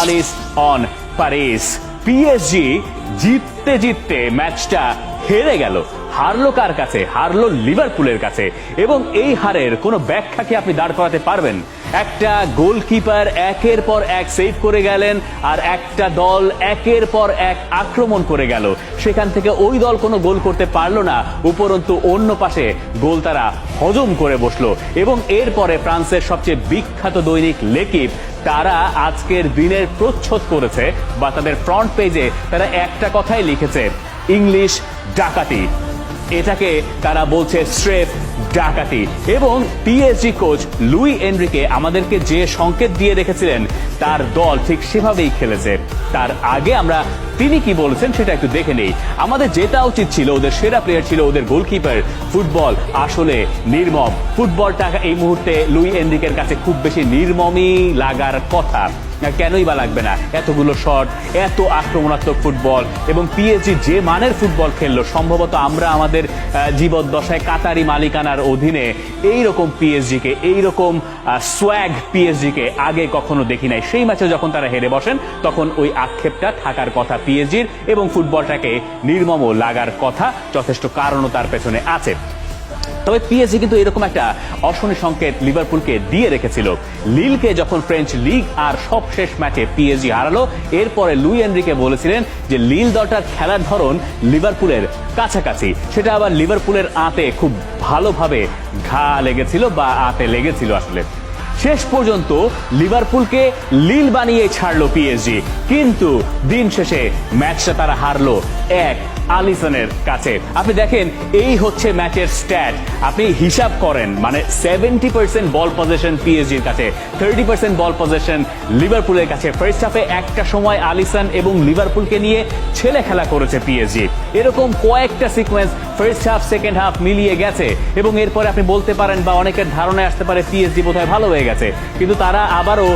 Ali's on Paris. PSG জিততে জিততে ম্যাচটা হেরে গেল। হারলো কার কাছে? হারলো লিভারপুলের কাছে। এবং এই হারের কোনো ব্যাখ্যা কি আপনি দাঁড় করাতে পারবেন? একটা গোলকিপার একের পর এক সেভ করে গেলেন, আর একটা দল একের পর এক আক্রমণ করে গেল। সেখান থেকে ওই দল কোনো গোল করতে পারলো না, উপরন্তু অন্য পাশে গোল তারা হজম করে বসলো। এবং এরপরে ফ্রান্সের সবচেয়ে বিখ্যাত দৈনিক লেকিপ তারা আজকের দিনের প্রচ্ছদ করেছে, বা তাদের ফ্রন্ট পেজে তারা একটা কথাই লিখেছে, ইংলিশ ডাকাতি। এটাকে তারা বলছে স্রেফ ডাকাতি। এবং পিএসজি কোচ লুই এনরিকে আমাদেরকে যে সংকেত দিয়ে রেখেছিলেন তার দল ঠিক সেভাবেই খেলেছে। তার আগে আমরা তিনি কি বলেছেন সেটা একটু দেখে নেই। আমাদের যেটা উচিত ছিল, ওদের সেরা প্লেয়ার ছিল ওদের গোলকিপার। ফুটবল আসলে নির্মম। ফুটবলটা এই মুহূর্তে লুই এনরিকের কাছে খুব বেশি নির্মমই লাগার কথা। কেনই বা লাগবে না? এতগুলো শট, এত আক্রমণাত্মক ফুটবল, এবং পিএসজি যে মানের ফুটবল খেললো, সম্ভবত আমরা আমাদের জীবদ্দশায় কাতারি মালিকানার অধীনে এইরকম পিএসজিকে, এইরকম সোয়াগ পিএসজিকে আগে কখনো দেখি নাই। সেই ম্যাচে যখন তারা হেরে বসেন তখন ওই আক্ষেপটা থাকার কথা পিএসজির, এবং ফুটবলটাকে নির্মম লাগার কথা। যথেষ্ট কারণও তার পেছনে আছে। তবে পিএসজি কিন্তু এরকম একটা অশনি সংকেত লিভারপুলকে দিয়ে রেখেছিল। লিলকে যখন ফ্রেঞ্চ লিগ আর সবশেষ ম্যাচে পিএসজি হারালো, এরপরে লুই এনরিকে বলেছিলেন যে লিল দলটার খেলার ধরন লিভারপুলের কাছাকাছি। সেটা আবার লিভারপুলের আঁতে খুব ভালোভাবে ঘা লেগেছিল, বা আঁতে লেগেছিল আসলে। শেষ পর্যন্ত লিভারপুলকে লিল বানিয়ে ছাড়লো পিএসজি, কিন্তু দিন শেষে ম্যাচটা তারা হারলো এক আলিসনের কাছে। আপনি দেখেন, এই হচ্ছে ম্যাচের স্ট্যাট। আপনি হিসাব করেন, মানে 70% বল পজিশন পিএসজির কাছে, 30% বল পজিশন লিভারপুলের কাছে। ফার্স্ট হাফে একটা সময় আলিসন এবং লিভারপুলকে নিয়ে ছেলে খেলা করেছে পিএসজি। এরকম কয়েকটা sequence first half second half মিলিয়ে গেছে, এবং এরপরে আপনি বলতে পারেন, বা অনেকের ধারণায় আসতে পারে, পিএসজি বোধহয় ভালো হয়ে গেছে। কিন্তু তারা আবারও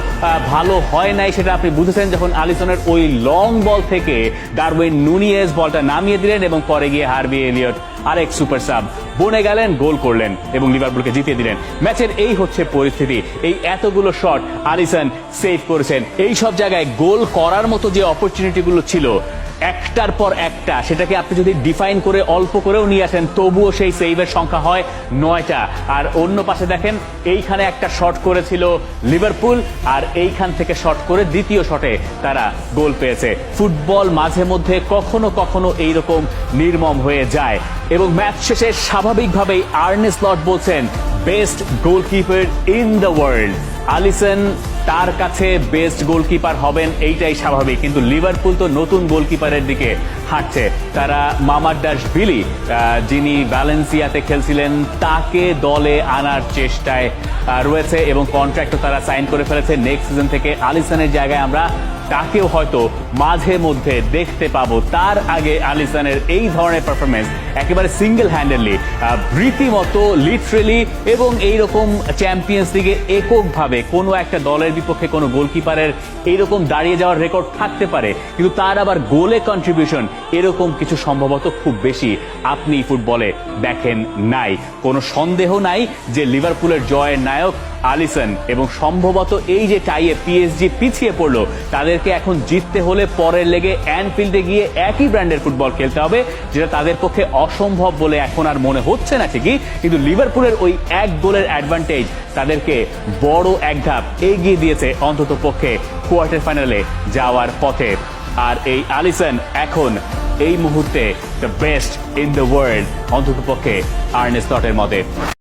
ভালো হয় নাই। সেটা আপনি বুঝেছেন যখন আলিসনের ওই লং বল থেকে ডারউইন নুনিয়েজ বলটা নামিয়ে দিলেন, এবং পরে গিয়ে হার্ভি এলিয়ট আরেক সুপার সাব বনে গেলেন, গোল করলেন এবং লিভারপুলকে জিতিয়ে দিলেন। ম্যাচের এই হচ্ছে পরিস্থিতি। এই এতগুলো শট আলিসন সেভ করেছেন। এই সব জায়গায় গোল করার মতো যে অপরচুনিটিগুলো ছিল একটার পর একটা, সেটাকে আপনি যদি ডিফাইন করে অল্প করেও নিয়ে আসেন, তবুও সেই সেভের সংখ্যা হয় 9টা। আর অন্য পাশে দেখেন, এইখানে একটা শট করেছিল লিভারপুল, আর এইখান থেকে শট করে দ্বিতীয় শটে তারা গোল পেয়েছে। ফুটবল মাঝে মধ্যে কখনো কখনো এইরকম নির্মম হয়ে যায়। এবং ম্যাচ শেষে স্বাভাবিকভাবেই আর্নে স্লট বলছেন, best goalkeeper in the world. Alisson তার কাছে বেস্ট গোলকিপার হবেন, এইটাই স্বাভাবিক। কিন্তু লিভারপুল তো নতুন গোলকিপারের দিকে হাঁটছে। তারা মামারদাশভিলি, যিনি ভ্যালেন্সিয়াতে খেলছিলেন, তাকে দলে আনার চেষ্টায় রয়েছে, এবং কন্ট্রাক্টও তারা সাইন করে ফেলেছে নেক্সট সিজন থেকে। আলিসনের জায়গায় আমরা তাকেও হয়তো মাঝে মধ্যে দেখতে পাবো। তার আগে আলিসনের এই ধরনের পারফরমেন্স একেবারে সিঙ্গেল হ্যান্ডেডলি, রীতিমতো লিটারেলি, এবং এইরকম চ্যাম্পিয়ন্স লিগে এককভাবে কোনো একটা দলের বিপক্ষে কোনো গোলকিপারের এইরকম দাঁড়িয়ে যাওয়ার রেকর্ড থাকতে পারে, কিন্তু তার আবার গোলে কন্ট্রিবিউশন এরকম কিছু সম্ভবত খুব বেশি আপনি ফুটবলে দেখেন নাই। কোনো সন্দেহ নাই যে লিভারপুলের জয়ের নায়ক আলিসন, এবং সম্ভবত এই যে টাইয়ে পিএসজি পিছিয়ে পড়লো, তাদেরকে এখন জিততে হলে পরের লেগে অ্যানফিল্ডে গিয়ে একই ব্র্যান্ডের ফুটবল খেলতে হবে, যেটা তাদের পক্ষে অসম্ভব বলে এখন আর মনে হচ্ছে না ঠিকই, কিন্তু লিভারপুলের ওই এক গোলের অ্যাডভান্টেজ তাদেরকে বড় এক ধাপ এগিয়ে দিয়েছে অন্তত পক্ষে কোয়ার্টার ফাইনালে যাওয়ার পথে। আর এই আলিসন এখন এই মুহূর্তে the best in the world, অন্তত পক্ষে আর্নে স্লটের মতে।